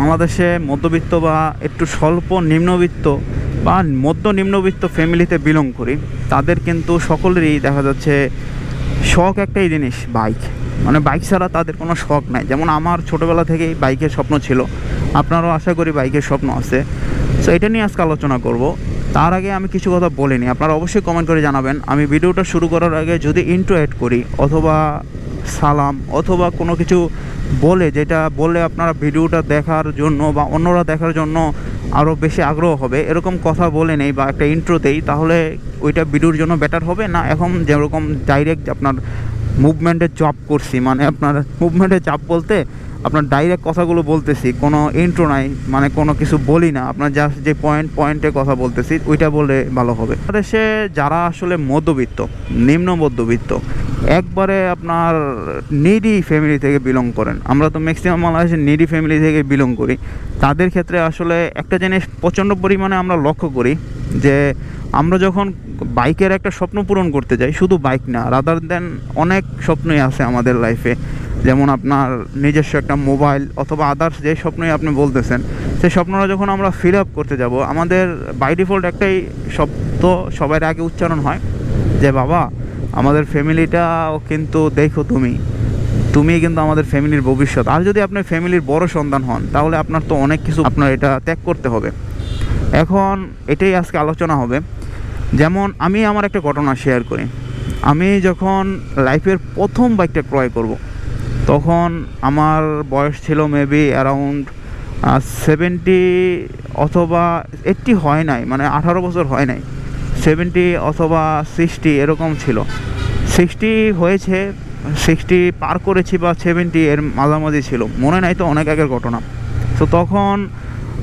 বাংলাদেশে মধ্যবিত্ত বা একটু স্বল্প নিম্নবিত্ত বা মধ্য নিম্নবিত্ত ফ্যামিলিতে বিলং করি, তাদের কিন্তু সকলেরই দেখা যাচ্ছে শখ একটাই জিনিস, বাইক। মানে বাইক ছাড়া তাদের কোনো শখ নাই। যেমন আমার ছোটোবেলা থেকেই বাইকের স্বপ্ন ছিল, আপনারও আশা করি বাইকের স্বপ্ন আছে। সো এটা নিয়ে আজকে আলোচনা করব। তার আগে আমি কিছু কথা বলিনি, আপনারা অবশ্যই কমেন্ট করে জানাবেন। আমি ভিডিওটা শুরু করার আগে যদি ইন্ট্রো অ্যাড করি অথবা সালাম অথবা কোনো কিছু বলে, যেটা বললে আপনারা ভিডিওটা দেখার জন্য বা অন্যরা দেখার জন্য আরও বেশি আগ্রহ হবে, এরকম কথা বলে নেই বা একটা ইন্ট্রোতেই, তাহলে ওইটা ভিডিওর জন্য বেটার হবে না। এখন যেরকম ডাইরেক্ট আপনার মুভমেন্টে জব করছি, মানে আপনার মুভমেন্টে চাপ বলতে আপনার ডাইরেক্ট কথাগুলো বলতেছি, কোনো ইন্ট্রো নাই, মানে কোনো কিছু বলি না, আপনার জাস্ট যে পয়েন্টে কথা বলতেছি ওইটা বলে ভালো হবে। দেশে যারা আসলে মধ্যবিত্ত, নিম্ন মধ্যবিত্ত, একবারে আপনার নিডি ফ্যামিলি থেকে বিলং করেন, আমরা তো ম্যাক্সিমাম বাংলাদেশে নিডি ফ্যামিলি থেকে বিলং করি, তাদের ক্ষেত্রে আসলে একটা জিনিস প্রচণ্ড পরিমাণে আমরা লক্ষ্য করি যে আমরা যখন বাইকের একটা স্বপ্ন পূরণ করতে যাই, শুধু বাইক না, রাদার দেন অনেক স্বপ্নই আছে আমাদের লাইফে। যেমন আপনার নিজস্ব একটা মোবাইল অথবা আদার্স যে স্বপ্নই আপনি বলতেছেন, সেই স্বপ্নটা যখন আমরা ফিল আপ করতে যাব, আমাদের বাই ডিফল্ট একটাই শব্দ সবার আগে উচ্চারণ হয় যে বাবা, আমাদের ফ্যামিলিটাও কিন্তু দেখো, তুমি কিন্তু আমাদের ফ্যামিলির ভবিষ্যৎ। আর যদি আপনি ফ্যামিলির বড় সন্তান হন, তাহলে আপনার তো অনেক কিছু আপনার এটা ত্যাগ করতে হবে। এখন এটাই আজকে আলোচনা হবে। যেমন আমি আমার একটা ঘটনা শেয়ার করি। আমি যখন লাইফের প্রথম বাইকটা ক্রয় করব, তখন আমার বয়স ছিল মেবি অ্যারাউন্ড 70 অথবা 80 হয় নাই, মানে 18 বছর হয় নাই, 70 অথবা 60 এরকম ছিল। 60 হয়েছে, 60 পার করেছি বা 70 এর মাঝামাঝি ছিল, মনে নাই, তো অনেক আগের ঘটনা। তো তখন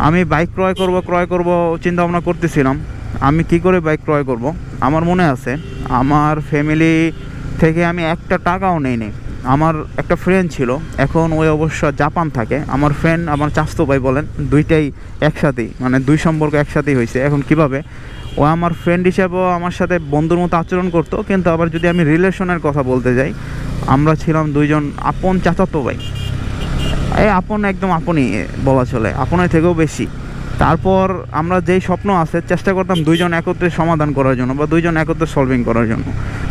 আমি বাইক ক্রয় করব চিন্তা ভাবনা করতেছিলাম। আমি কি করে বাইক ক্রয় করব, আমার মনে আছে আমার ফ্যামিলি থেকে আমি একটা টাকাও নেই। আমার একটা ফ্রেন্ড ছিল, এখন ওই অবশ্য জাপান থাকে। আমার ফ্রেন্ড আমার চাচাতো ভাই বলেন, দুইটাই একসাথেই, মানে দুই সম্পর্ক একসাথেই হয়েছে। এখন কিভাবে, ও আমার ফ্রেন্ড হিসেবেও আমার সাথে বন্ধুর মতো আচরণ করতো, কিন্তু আবার যদি আমি রিলেশনের কথা বলতে যাই, আমরা ছিলাম দুইজন আপন চাচাতো ভাই। এই আপন, একদম আপনই বলা চলে, আপনের থেকেও বেশি। তারপর আমরা যেই স্বপ্ন আছে চেষ্টা করতাম দুইজন একত্রে সমাধান করার জন্য বা দুইজন একত্রে সলভিং করার জন্য।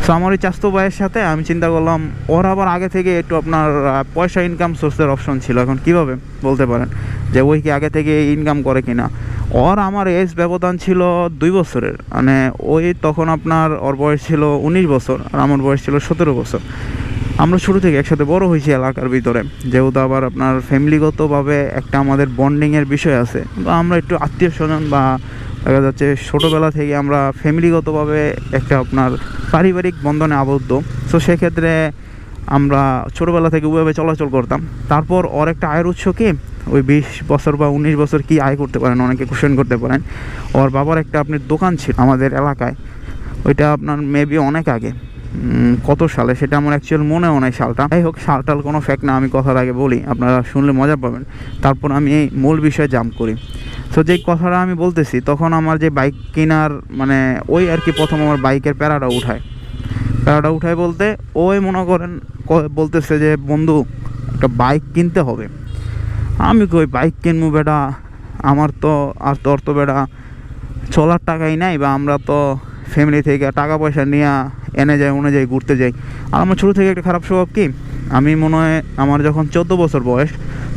সো আমার ওই চাচাতো ভাইয়ের সাথে আমি চিন্তা করলাম, ওর আবার আগে থেকে একটু আপনার পয়সা ইনকাম সোর্সের অপশন ছিল। এখন কিভাবে বলতে পারেন যে ওই কি আগে থেকে ইনকাম করে কিনা। ওর আমার এজ ব্যবধান ছিল 2 বছরের, মানে ওই তখন আপনার ওর বয়স ছিল 19 বছর আর আমার বয়স ছিল 17 বছর। আমরা ছোটো থেকে একসাথে বড় হয়েছি এলাকার ভিতরে, যেহেতু আবার আপনার ফ্যামিলিগতভাবে একটা আমাদের বন্ডিংয়ের বিষয় আছে, বা আমরা একটু আত্মীয় স্বজন বা দেখা যাচ্ছে ছোটোবেলা থেকে আমরা ফ্যামিলিগতভাবে একটা আপনার পারিবারিক বন্ধনে আবদ্ধ। সো সেক্ষেত্রে আমরা ছোটোবেলা থেকে ওইভাবে চলাচল করতাম। তারপর ওর একটা আয়ের উৎস কি, ওই 20 বছর বা 19 বছর কি আয় করতে পারেন, অনেকে কোশ্চেন করতে পারেন। ওর বাবার একটা আপনার দোকান ছিল আমাদের এলাকায়, ওইটা আপনার মেবি অনেক আগে, কত সালে সেটা আমার অ্যাকচুয়াল মনেও নাই সালটা। যাই হোক, সালটাল কোনো ফ্যাক্ট না, আমি কথার আগে বলি, আপনারা শুনলে মজা পাবেন। তারপর আমি এই মূল বিষয়ে জাম্প করি। সো যেই কথাটা আমি বলতেছি, তখন আমার যে বাইক কেনার মানে ওই আর কি প্রথম আমার বাইকের প্যারাটা উঠায় বলতে ওই মনে করেন বলতেছে যে বন্ধু, একটা বাইক কিনতে হবে। আমি কই বাইক কিনবো বেটা, আমার তো আর তোর তো বেটা চলার টাকাই নাই, বা আমরা তো ফ্যামিলি থেকে টাকা পয়সা নিয়ে এনে যাই ঘুরতে যাই। আর আমার ছোটো থেকে একটা খারাপ স্বভাব কি, আমি মনে হয় আমার যখন 14 বছর বয়স,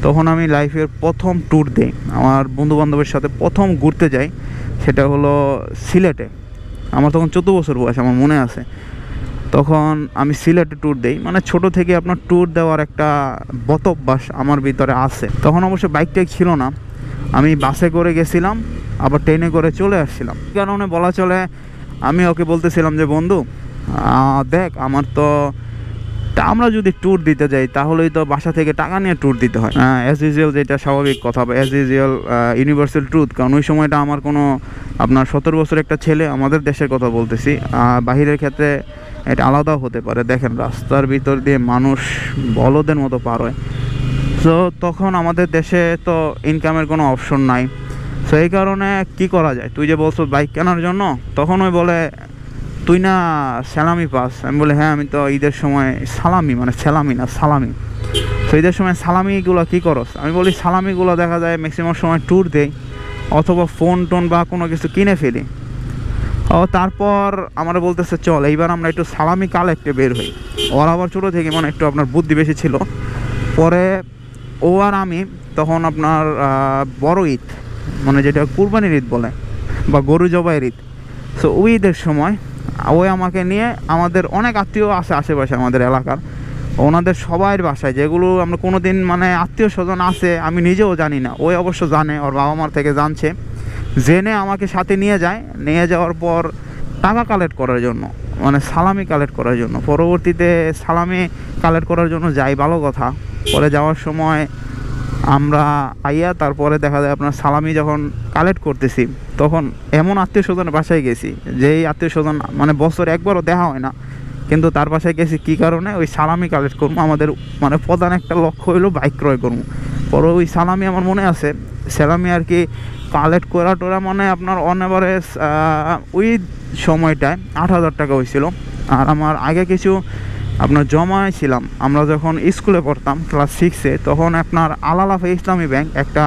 তখন আমি লাইফের প্রথম ট্যুর দিই, আমার বন্ধুবান্ধবের সাথে প্রথম ঘুরতে যাই, সেটা হলো সিলেটে। আমার তখন 14 বছর বয়স, আমার মনে আছে। তখন আমি সিলেটে ট্যুর দিই, মানে ছোটো থেকে আপনার ট্যুর দেওয়ার একটা বতভ্যাস আমার ভিতরে আছে। তখন অবশ্য বাইকটাই ছিল না, আমি বাসে করে গেছিলাম, আবার ট্রেনে করে চলে আসছিলাম। এই কারণে বলা চলে আমি ওকে বলতেছিলাম যে বন্ধু দেখ, আমার তো আমরা যদি ট্যুর দিতে যাই তাহলেই তো বাসা থেকে টাকা নিয়ে ট্যুর দিতে হয়, অ্যাজ ইউজুয়াল, যেটা স্বাভাবিক কথা বা অ্যাজ ইউজুয়াল ইউনিভার্সাল ট্রুথ। কারণ ওই সময়টা আমার কোনো আপনার 17 বছর একটা ছেলে, আমাদের দেশের কথা বলতেছি, বাহিরের ক্ষেত্রে এটা আলাদাও হতে পারে। দেখেন রাস্তার ভিতর দিয়ে মানুষ বলদের মতো পার হয়। সো তখন আমাদের দেশে তো ইনকামের কোনো অপশন নাই। সো এই কারণে কী করা যায়, তুই যে বলছো বাইক কেনার জন্য, তখন ওই বলে তুই না স্যালামি পাস। আমি বলি হ্যাঁ, আমি তো ঈদের সময় সালামি, মানে স্যালামি না সালামি, তো ঈদের সময় সালামিগুলো কী করস? আমি বলি সালামিগুলো দেখা যায় ম্যাক্সিমাম সময় ট্যুর দেই অথবা ফোন টোন বা কোনো কিছু কিনে ফেলি। ও তারপর আমার বলতেছে চল এইবার আমরা একটু সালামি কালেক্টে বের হই। ওর আবার ছোটো থেকে মানে একটু আপনার বুদ্ধি বেশি ছিল। পরে ও আর আমি তখন আপনার বড় ঈদ মানে যেটা কুরবানির ঈদ বলে বা গরু জবাইয়ের ঈদ, সো ওই ঈদের সময় ওই আমাকে নিয়ে আমাদের অনেক আত্মীয় আছে আশেপাশে আমাদের এলাকার, ওনাদের সবাইয়ের বাসায় যেগুলো আমরা কোনো দিন মানে আত্মীয় স্বজন আছে আমি নিজেও জানি না, ওই অবশ্য জানে, ওর বাবা মার থেকে জানছে, জেনে আমাকে সাথে নিয়ে যায়। নিয়ে যাওয়ার পর টাকা কালেক্ট করার জন্য মানে সালামি কালেক্ট করার জন্য, পরবর্তীতে সালামি কালেক্ট করার জন্য যাই, ভালো কথা। পরে যাওয়ার সময় আমরা আইয়া তারপরে দেখা যায় আপনার সালামি যখন কালেক্ট করতেছি তখন এমন আত্মীয় স্বজনের বাসায় গেছি যেই আত্মীয় স্বজন মানে বছর একবারও দেখা হয় না, কিন্তু তার বাসায় গেছি কী কারণে? ওই সালামি কালেক্ট করবো। আমাদের মানে প্রধান একটা লক্ষ্য হইলো বাইক ক্রয় করবো। পরে ওই সালামি আমার মনে আছে, সালামি আর কি কালেক্ট করা টোরা মানে আপনার অন এভারেজ ওই সময়টায় 8,000 টাকা হয়েছিল। আর আমার আগে কিছু আপনার জমাইছিলাম, আমরা যখন স্কুলে পড়তাম ক্লাস 6-এ, তখন আপনার আলালাফে ইসলামী ব্যাংক একটা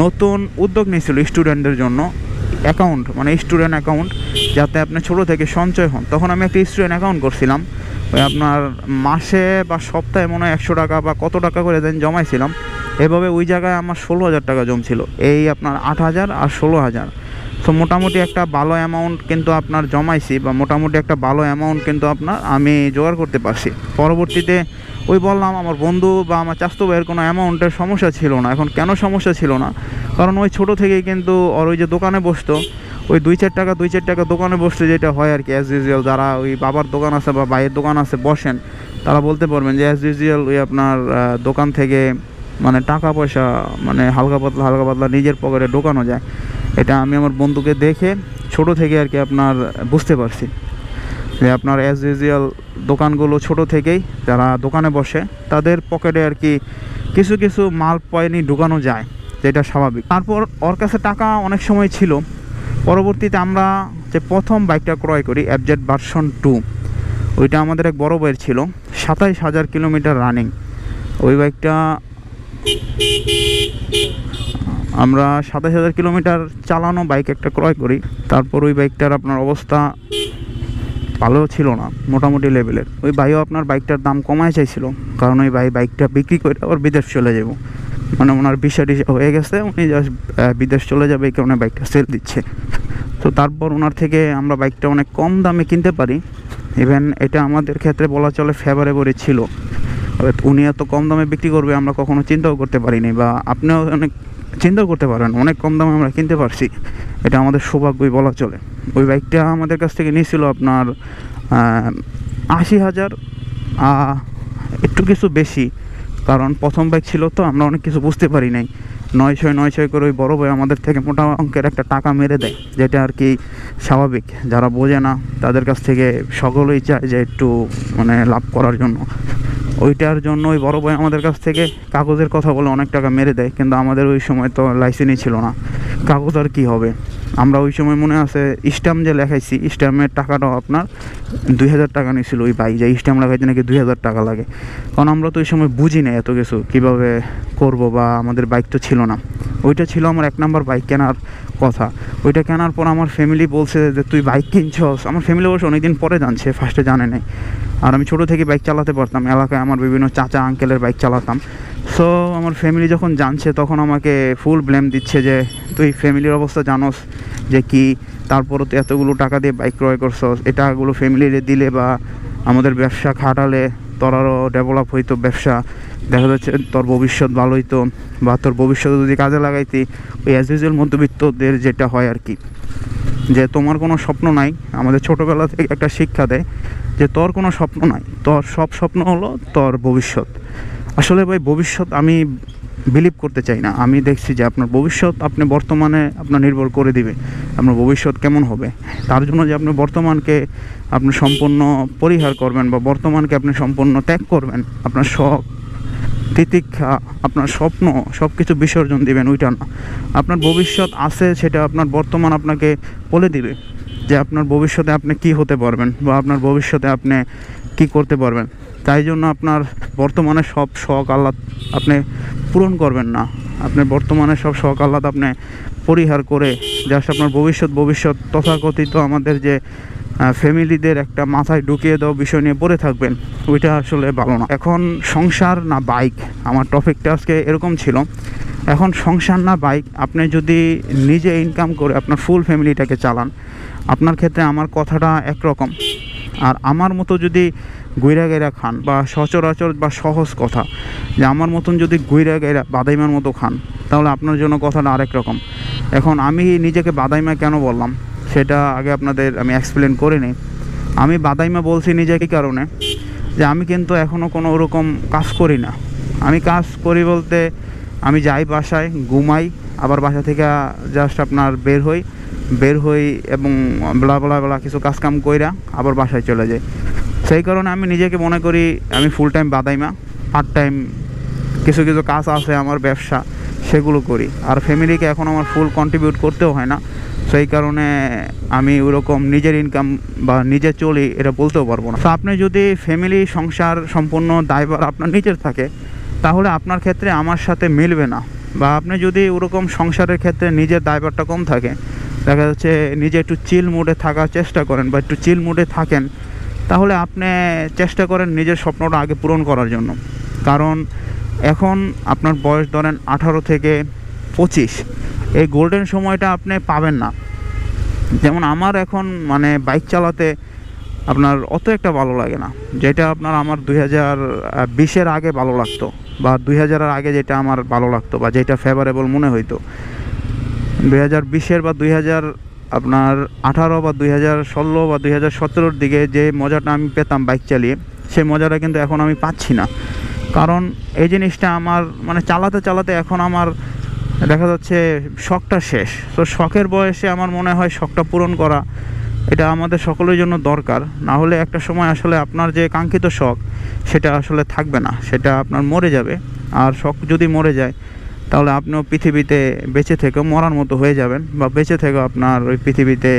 নতুন উদ্যোগ নিয়েছিল স্টুডেন্টদের জন্য, অ্যাকাউন্ট মানে স্টুডেন্ট অ্যাকাউন্ট, যাতে আপনি ছোটো থেকে সঞ্চয় হন। তখন আমি একটা স্টুডেন্ট অ্যাকাউন্ট করছিলাম, ওই আপনার মাসে বা সপ্তাহে মনে হয় 100 টাকা বা কত টাকা করে দেন জমাইছিলাম। এভাবে ওই জায়গায় আমার 16,000 টাকা জমছিল, এই আপনার 8,000 আর 16,000। সো মোটামুটি একটা ভালো অ্যামাউন্ট কিন্তু আপনার জমাইছি, বা মোটামুটি একটা ভালো অ্যামাউন্ট কিন্তু আপনার আমি জোগাড় করতে পারছি। পরবর্তীতে ওই বললাম আমার বন্ধু বা আমার চাচাতো ভাইয়ের কোনো অ্যামাউন্টের সমস্যা ছিল না। এখন কেন সমস্যা ছিল না? কারণ ওই ছোটো থেকেই কিন্তু ওর ওই যে দোকানে বসতো, ওই 2-4 টাকা দোকানে বসতে যেটা হয় আর কি, অ্যাজ ইউজুয়াল যারা ওই বাবার দোকান আছে বা ভাইয়ের দোকান আছে বসেন, তারা বলতে পারবেন যে অ্যাজ ইউজুয়াল ওই আপনার দোকান থেকে মানে টাকা পয়সা মানে হালকা পাতলা নিজের পকেটে ঢোকানো যায়। এটা আমি আমার বন্ধুকে দেখে ছোটো থেকে আর কি আপনার বুঝতে পারছি যে আপনার অ্যাজ ইউজুয়াল দোকানগুলো ছোট থেকেই যারা দোকানে বসে তাদের পকেটে আর কি কিছু কিছু মাল পয়নি ঢুকানো যায়, যেটা স্বাভাবিক। তারপর ওর কাছে টাকা অনেক সময় ছিল। পরবর্তীতে আমরা যে প্রথম বাইকটা ক্রয় করি FZ ভার্সন 2, ওইটা আমাদের এক বড় ভাইয়ের ছিল, 27,000 কিলোমিটার রানিং। ওই বাইকটা আমরা 27,000 কিলোমিটার চালানো বাইক একটা ক্রয় করি। তারপর ওই বাইকটার আপনার অবস্থা ভালো ছিল না, মোটামুটি লেভেলের। ওই ভাইও আপনার বাইকটার দাম কমায় চাইছিল, কারণ ওই বাইকটা বিক্রি করে আবার বিদেশ চলে যাব, মানে ওনার ভিসা টিসা হয়ে গেছে, উনি জাস্ট বিদেশ চলে যাবে এই কারণে বাইকটা সেল দিচ্ছে। তো তারপর ওনার থেকে আমরা বাইকটা অনেক কম দামে কিনতে পারি। ইভেন এটা আমাদের ক্ষেত্রে বলা চলে ফেভারেবলই ছিল। উনি এত কম দামে বিক্রি করবে আমরা কখনো চিন্তাও করতে পারিনি, বা আপনিও অনেক চিন্তাও করতে পারেন, অনেক কম দামে আমরা কিনতে পারছি, এটা আমাদের সৌভাগ্যই বলা চলে। ওই বাইকটা আমাদের কাছ থেকে নিয়েছিল আপনার 80,000, একটু কিছু বেশি, কারণ প্রথম বাইক ছিল তো আমরা অনেক কিছু বুঝতে পারি নাই। 900 করে ওই বড় ভাই আমাদের থেকে মোটা অঙ্কের একটা টাকা মেরে দেয়, যেটা আর কি স্বাভাবিক। যারা বোঝে না তাদের কাছ থেকে সকলেই চায় যে একটু মানে লাভ করার জন্য। ওইটার জন্য ওই বড় ভাই আমাদের কাছ থেকে কাগজের কথা বলে অনেক টাকা মেরে দেয়, কিন্তু আমাদের ওই সময় তো লাইসেন্সই ছিল না, কাগজ আর কী হবে। আমরা ওই সময় মনে আছে স্ট্যাম্প যে লেখাইছি, স্ট্যাম্পের টাকাটাও আপনার 2,000 টাকা নিয়েছিল ওই ভাই, যে স্ট্যাম্প লাগাইতে নাকি 2,000 টাকা লাগে। কারণ আমরা তো ওই সময় বুঝি না এত কিছু কীভাবে করব, বা আমাদের বাইক তো ছিল না। ওইটা ছিল আমার 1 নাম্বার বাইক কেনার কথা। ওইটা কেনার পর আমার ফ্যামিলি বলছে যে তুই বাইক কিনছস। আমার ফ্যামিলি অবশ্য অনেকদিন পরে জানছে, ফার্স্টে জানে নাই। আর আমি ছোটো থেকে বাইক চালাতে পারতাম, এলাকায় আমার বিভিন্ন চাচা আঙ্কেলের বাইক চালাতাম। সো আমার ফ্যামিলি যখন জানছে তখন আমাকে ফুল ব্লেম দিচ্ছে যে তুই ফ্যামিলির অবস্থা জানোস যে কি, তারপরও তুই এতগুলো টাকা দিয়ে বাইক ক্রয় করছস, এই টাকাগুলো ফ্যামিলিরে দিলে বা আমাদের ব্যবসা খাটালে তোর আরও ডেভেলপ হইতো, ব্যবসা দেখা যাচ্ছে তোর ভবিষ্যৎ ভালো হইতো, বা তোর ভবিষ্যতে যদি কাজে লাগাইতি। ওই অ্যাজ ইউজুয়াল মধ্যবিত্তদের যেটা হয় আর কি, যে তোমার কোনো স্বপ্ন নাই। আমাদের ছোটোবেলা থেকে একটা শিক্ষা দেয় যে তোর কোনো স্বপ্ন নাই, তোর সব স্বপ্ন হলো তোর ভবিষ্যৎ। আসলে ভাই ভবিষ্যৎ আমি বিলিভ করতে চাই না। আমি দেখছি যে আপনার ভবিষ্যৎ আপনি বর্তমানে আপনার নির্ভর করে দিবে আপনার ভবিষ্যৎ কেমন হবে। তার জন্য যে আপনি বর্তমানকে আপনি সম্পূর্ণ পরিহার করবেন, বা বর্তমানকে আপনি সম্পূর্ণ ত্যাগ করবেন, আপনার শখ তিতিক্ষা আপনার স্বপ্ন সব কিছু বিসর্জন দিবেন, ওইটা না। আপনার ভবিষ্যৎ আছে, সেটা আপনার বর্তমান আপনাকে বলে দিবে যে আপনার ভবিষ্যতে আপনি কী হতে পারবেন, বা আপনার ভবিষ্যতে আপনি কি করতে পারবেন। তাই জন্য আপনার বর্তমানে সব শখ আহ্লাদ আপনি পূরণ করবেন না, আপনি বর্তমানে সব শখ আহ্লাদ আপনি পরিহার করে জাস্ট আপনার ভবিষ্যৎ তথাকথিত আমাদের যে ফ্যামিলিদের একটা মাথায় ঢুকিয়ে দেওয়া বিষয় নিয়ে পড়ে থাকবেন, ওইটা আসলে ভালো না। এখন সংসার না বাইক, আমার টপিকটা আজকে এরকম ছিল। এখন সংসার না বাইক, আপনি যদি নিজে ইনকাম করে আপনার ফুল ফ্যামিলিটাকে চালান, আপনার ক্ষেত্রে আমার কথাটা একরকম। আর আমার মতো যদি গুইরা গাইরা খান, বা সচরাচর বা সহজ কথা যে আমার মতন যদি গুইরা গাইরা বাদাইমার মতো খান, তাহলে আপনার জন্য কথাটা আরেক রকম। এখন আমি নিজেকে বাদাইমা কেন বললাম সেটা আগে আপনাদের আমি এক্সপ্লেন করে নিই। আমি বাদাইমা বলছি নিজেকে কারণে যে আমি কিন্তু এখনও কোনো ওরকম কাজ করি না। আমি কাজ করি বলতে আমি যাই বাসায়, ঘুমাই, আবার বাসা থেকে জাস্ট আপনার বের হই এবং বেলা কিছু কাজকাম কইরা আবার বাসায় চলে যাই। সেই কারণে আমি নিজেকে মনে করি আমি ফুল টাইম বাদাইমা, পার্ট টাইম কিছু কাজ আছে আমার ব্যবসা, সেগুলো করি। আর ফ্যামিলিকে এখন আমার ফুল কন্ট্রিবিউট করতেও হয় না, সেই কারণে আমি ওরকম নিজের ইনকাম বা নিজে চলি এটা বলতেও পারবো না। তো আপনি যদি ফ্যামিলি সংসার সম্পূর্ণ দায়ভার আপনার নিজের থাকে, তাহলে আপনার ক্ষেত্রে আমার সাথে মিলবে না। বা আপনি যদি ওরকম সংসারের ক্ষেত্রে নিজের দায়ভারটা কম থাকে, দেখা যাচ্ছে নিজে একটু চিল মুডে থাকার চেষ্টা করেন বা একটু চিল মুডে থাকেন, তাহলে আপনি চেষ্টা করেন নিজের স্বপ্নটা আগে পূরণ করার জন্য। কারণ এখন আপনার বয়স ধরেন 18 থেকে 25, এই গোল্ডেন সময়টা আপনি পাবেন না। যেমন আমার এখন মানে বাইক চালাতে আপনার অত একটা ভালো লাগে না, যেটা আপনার আমার 2020-এর আগে ভালো লাগতো, বা 2000-এর আগে যেটা আমার ভালো লাগতো বা যেটা ফেভারেবল মনে হইতো। 2020-এর বা 2018 বা 2016 বা 2017-র দিকে যে মজাটা আমি পেতাম বাইক চালিয়ে, সেই মজাটা কিন্তু এখন আমি পাচ্ছি না। কারণ এই জিনিসটা আমার মানে চালাতে এখন আমার দেখা যাচ্ছে শখটা শেষ। তো শখের বয়সে আমার মনে হয় শখটা পূরণ করা এটা আমাদের সকলের জন্য দরকার। না হলে একটা সময় আসলে আপনার যে কাঙ্ক্ষিত শখ সেটা আসলে থাকবে না, সেটা আপনার মরে যাবে। আর শখ যদি মরে যায়, তাহলে আপনিও পৃথিবীতে বেঁচে থেকেও মরার মতো হয়ে যাবেন, বা বেঁচে থেকেও আপনার ওই পৃথিবীতে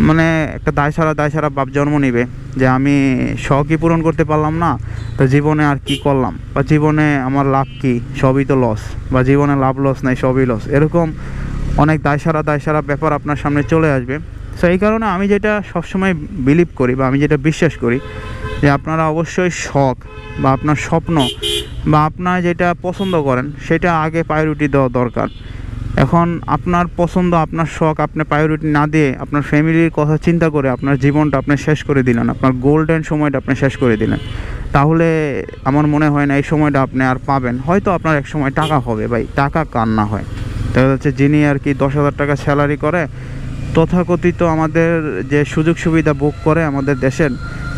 মানে একটা দায় সারা বাপ জন্ম নিবে যে আমি শখই পূরণ করতে পারলাম না, তো জীবনে আর কি করলাম, বা জীবনে আমার লাভ কি, সবই তো লস, বা জীবনে লাভ লস নাই, সবই লস। এরকম অনেক দায় সারা ব্যাপার আপনার সামনে চলে আসবে। সো এই কারণে আমি যেটা সবসময় বিলিভ করি বা আমি যেটা বিশ্বাস করি যে আপনারা অবশ্যই শখ বা আপনার স্বপ্ন বা আপনার যেটা পছন্দ করেন সেটা আগে প্রায়োরিটি দেওয়া দরকার। এখন আপনার পছন্দ, আপনার শখ আপনি প্রায়োরিটি না দিয়ে আপনার ফ্যামিলির কথা চিন্তা করে আপনার জীবনটা আপনি শেষ করে দিলেন, আপনার গোল্ডেন সময়টা আপনি শেষ করে দিলেন, তাহলে আমার মনে হয় না এই সময়টা আপনি আর পাবেন। হয়তো আপনার এক সময় টাকা হবে, ভাই টাকা কার না হয়। দেখা যাচ্ছে যিনি আর কি 10,000 টাকা স্যালারি করে, তথাকথিত আমাদের যে সুযোগ সুবিধা ভোগ করে আমাদের দেশের,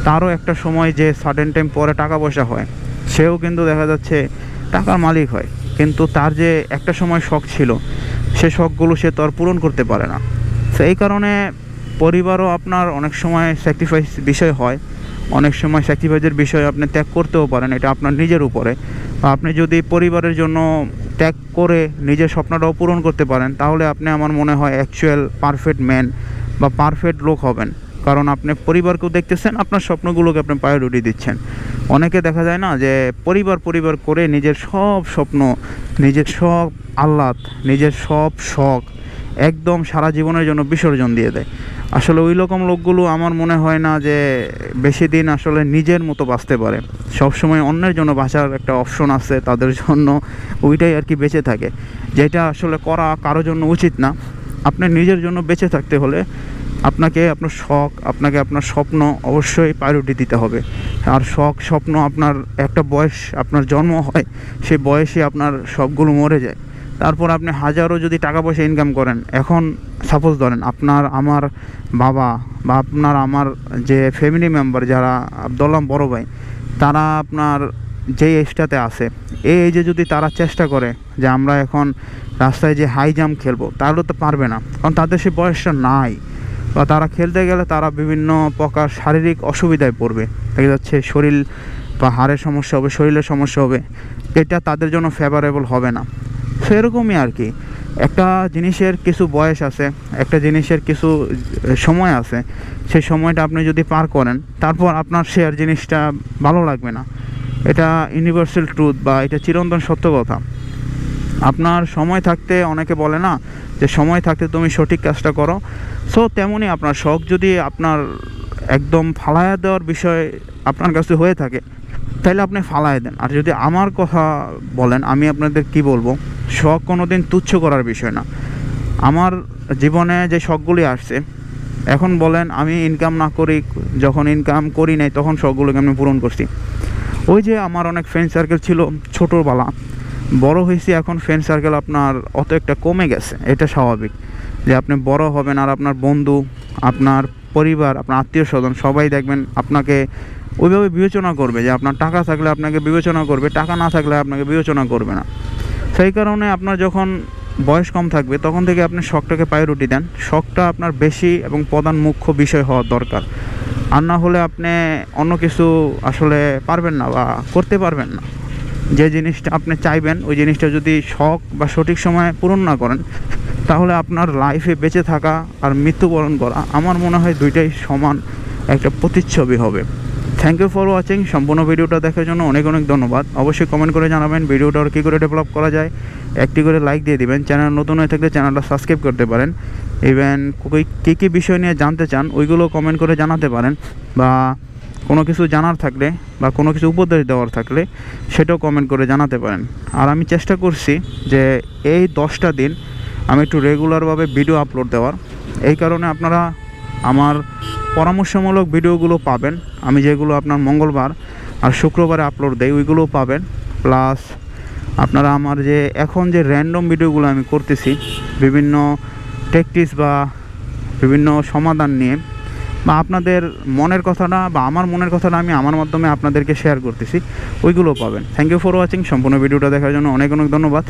তারও একটা সময় যে সাডেন টাইম পরে টাকা পয়সা হয়, সেও কিন্তু দেখা যাচ্ছে টাকার মালিক হয়, কিন্তু তার যে একটা সময় শখ ছিল সে শখগুলো সে তো আর পূরণ করতে পারে না। সেই কারণে পরিবারও আপনার অনেক সময় স্যাক্রিফাইস বিষয় হয়, অনেক সময় স্যাক্রিফাইসের বিষয় আপনি ত্যাগ করতেও পারেন, এটা আপনার নিজের উপরে। আপনি যদি পরিবারের জন্য ত্যাগ করে নিজের স্বপ্নটাও পূরণ করতে পারেন, তাহলে আপনি আমার মনে হয় অ্যাকচুয়াল পারফেক্ট ম্যান বা পারফেক্ট লোক হবেন। কারণ আপনি পরিবারকেও দেখতেছেন, আপনার স্বপ্নগুলোকে আপনি প্রায়োরিটি দিচ্ছেন। অনেকে দেখা যায় না যে পরিবার করে নিজের সব স্বপ্ন, নিজের সব আহ্লাদ, নিজের সব শখ একদম সারা জীবনের জন্য বিসর্জন দিয়ে দেয়। আসলে ওই রকম লোকগুলো আমার মনে হয় না যে বেশি দিন আসলে নিজের মতো বাঁচতে পারে। সবসময় অন্যের জন্য বাঁচার একটা অপশন আছে তাদের জন্য, ওইটাই আর কি বেঁচে থাকে, যেটা আসলে করা কারোর জন্য উচিত না। আপনার নিজের জন্য বেঁচে থাকতে হলে আপনাকে আপনার শখ, আপনাকে আপনার স্বপ্ন অবশ্যই প্রায়োরিটি দিতে হবে। আর শখ স্বপ্ন আপনার একটা বয়স আপনার জন্ম হয়, সেই বয়সে আপনার সবগুলো মরে যায়। তারপর আপনি হাজারও যদি টাকা পয়সা ইনকাম করেন, এখন সাপোজ ধরেন আপনার আমার বাবা বা আপনার আমার যে ফ্যামিলি মেম্বার যারা আব্দুল্লাহ বড় ভাই, তারা আপনার যে এজটাতে আছে, এই এজে যদি তারা চেষ্টা করে যে আমরা এখন রাস্তায় যে হাই জাম্প খেলবো, তাহলে তো পারবে না, কারণ তাদের সেই বয়সটা নাই। বা তারা খেলতে গেলে তারা বিভিন্ন প্রকার শারীরিক অসুবিধায় পড়বে, দেখা যাচ্ছে শরীর বা হাড়ের সমস্যা হবে, শরীরের সমস্যা হবে, এটা তাদের জন্য ফেভারেবল হবে না। সেরকমই আর কি, একটা জিনিসের কিছু বয়স আছে, একটা জিনিসের কিছু সময় আছে, সেই সময়টা আপনি যদি পার করেন তারপর আপনার সে আর জিনিসটা ভালো লাগবে না। এটা ইউনিভার্সাল ট্রুথ বা এটা চিরন্তন সত্য কথা। আপনার সময় থাকতে, অনেকে বলে না যে সময় থাকতে তুমি সঠিক কাজটা করো, সো তেমনই আপনার শখ যদি আপনার একদম ফালায়া দেওয়ার বিষয় আপনার কাছে হয়ে থাকে তাহলে আপনি ফালায় দেন। আর যদি আমার কথা বলেন, আমি আপনাদের কি বলবো, শখ কোনো দিন তুচ্ছ করার বিষয় না। আমার জীবনে যে শখগুলি আসছে, এখন বলেন আমি ইনকাম না করি, যখন ইনকাম করি নাই তখন শখগুলোকে আমি পূরণ করছি। ওই যে আমার অনেক ফ্রেন্ড সার্কেল ছিল ছোটোবেলা, বড় হয়েছি, এখন ফ্রেন্ড সার্কেল আপনার অত একটা কমে গেছে। এটা স্বাভাবিক যে আপনি বড় হবেন আর আপনার বন্ধু, আপনার পরিবার, আপনার আত্মীয় স্বজন সবাই দেখবেন আপনাকে ওইভাবে বিবেচনা করবে যে আপনার টাকা থাকলে আপনাকে বিবেচনা করবে, টাকা না থাকলে আপনাকে বিবেচনা করবে না। সেই কারণে আপনার যখন বয়স কম থাকবে তখন থেকে আপনি শখটাকে প্রায়োরিটি দেন। শখটা আপনার বেশি এবং প্রধান মুখ্য বিষয় হওয়া দরকার, আর না হলে আপনি অন্য কিছু আসলে পারবেন না বা করতে পারবেন না। যে জিনিসটা আপনি চাইবেন ওই জিনিসটা যদি শখ বা সঠিক সময়ে পূরণ না করেন তাহলে আপনার লাইফে বেঁচে থাকা আর মৃত্যুবরণ করা আমার মনে হয় দুইটাই সমান একটা প্রতিচ্ছবি হবে। Thank you for watching. সম্পূর্ণ ভিডিওটা দেখার জন্য অনেক অনেক ধন্যবাদ। অবশ্যই কমেন্ট করে জানাবেন ভিডিওটা আর কী করে ডেভেলপ করা যায়। একটি করে লাইক দিয়ে দিবেন। চ্যানেল নতুন হয়ে থাকলে চ্যানেলটা সাবস্ক্রাইব করতে পারেন। ইভেন কী কী বিষয় নিয়ে জানতে চান ওইগুলো কমেন্ট করে জানাতে পারেন, বা কোনো কিছু জানার থাকলে বা কোনো কিছু উপদেশ দেওয়ার থাকলে সেটাও কমেন্ট করে জানাতে পারেন। আর আমি চেষ্টা করছি যে এই 10টা দিন আমি একটু রেগুলারভাবে ভিডিও আপলোড দেওয়ার। এই কারণে আপনারা আমার পরামর্শমূলক ভিডিওগুলো পাবেন, আমি যেগুলো আপনার মঙ্গলবার আর শুক্রবারে আপলোড দেই ওইগুলোও পাবেন। প্লাস আপনারা আমার যে এখন যে র্যান্ডম ভিডিওগুলো আমি করতেছি বিভিন্ন টেকটিক্স বা বিভিন্ন সমাধান নিয়ে, বা আপনাদের মনের কথাটা বা আমার মনের কথাটা আমি আমার মাধ্যমে আপনাদেরকে শেয়ার করতেছি, ওইগুলো পাবেন। Thank you for watching. সম্পূর্ণ ভিডিওটা দেখার জন্য অনেক অনেক ধন্যবাদ।